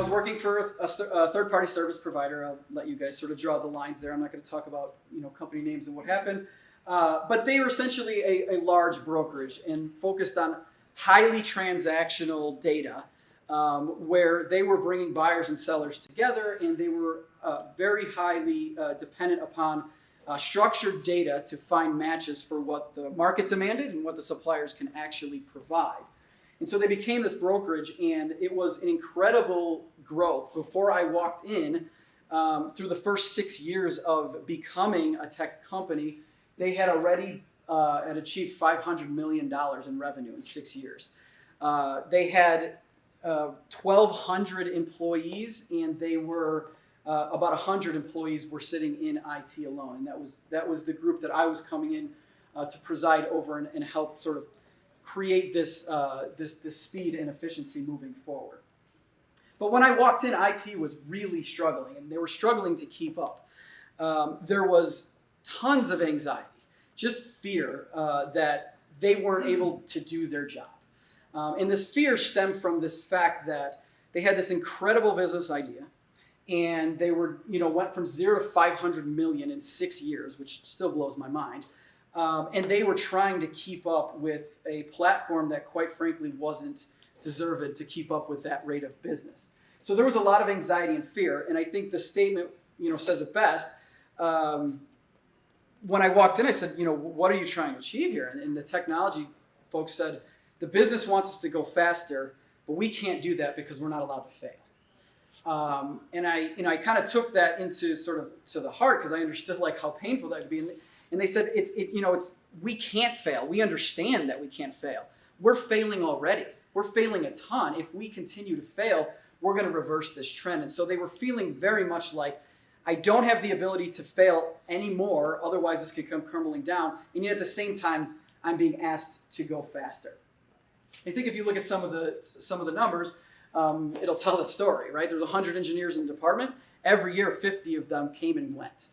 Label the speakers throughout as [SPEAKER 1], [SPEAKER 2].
[SPEAKER 1] was working for a third-party service provider. I'll let you guys sort of draw the lines there. I'm not going to talk about company names and what happened. But they were essentially a large brokerage and focused on highly transactional data, where they were bringing buyers and sellers together, and they were very highly dependent upon structured data to find matches for what the market demanded and what the suppliers can actually provide. And so they became this brokerage, and it was an incredible growth. Before I walked in, through the first 6 years of becoming a tech company, they had already had achieved $500 million in revenue in 6 years. They had 1,200 employees, and they were about 100 employees were sitting in IT alone. And that was the group that I was coming in to preside over and help sort of create this speed and efficiency moving forward. But when I walked in, IT was really struggling, and they were struggling to keep up. There was tons of anxiety, just fear that they weren't able to do their job. And this fear stemmed from this fact that they had this incredible business idea, and they went from 0 to 500 million in 6 years, which still blows my mind. And they were trying to keep up with a platform that, quite frankly, wasn't deserved to keep up with that rate of business. So there was a lot of anxiety and fear, and I think the statement, says it best. When I walked in, I said, what are you trying to achieve here? And the technology folks said, the business wants us to go faster, but we can't do that because we're not allowed to fail. And I kind of took that into sort of to the heart, because I understood how painful that would be. And they said, we can't fail. We understand that we can't fail. We're failing already. We're failing a ton. If we continue to fail, we're going to reverse this trend. And so they were feeling very much like, I don't have the ability to fail anymore. Otherwise, this could come crumbling down. And yet at the same time, I'm being asked to go faster. I think if you look at some of the numbers, it'll tell the story, right? There's 100 engineers in the department. Every year, 50 of them came and went.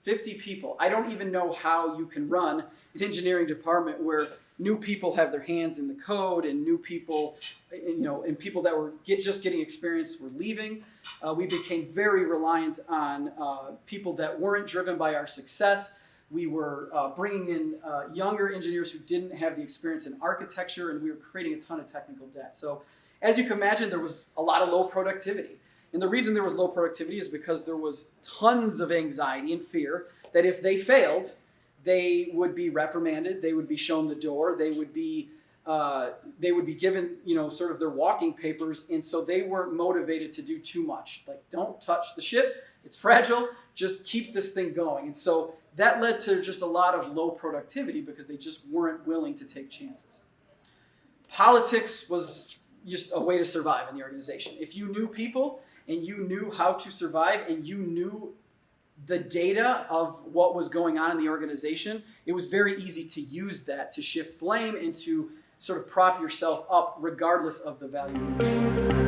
[SPEAKER 1] 50 people. I don't even know how you can run an engineering department where new people have their hands in the code, and new people, and people that were just getting experience were leaving. We became very reliant on people that weren't driven by our success. We were bringing in younger engineers who didn't have the experience in architecture, and we were creating a ton of technical debt. So as you can imagine, there was a lot of low productivity. And the reason there was low productivity is because there was tons of anxiety and fear that if they failed, they would be reprimanded, they would be shown the door, they would be given, sort of their walking papers, and so they weren't motivated to do too much. Like, don't touch the ship, it's fragile, just keep this thing going. And so that led to just a lot of low productivity because they just weren't willing to take chances. Politics was just a way to survive in the organization. If you knew people and you knew how to survive and you knew the data of what was going on in the organization, it was very easy to use that to shift blame and to sort of prop yourself up regardless of the value.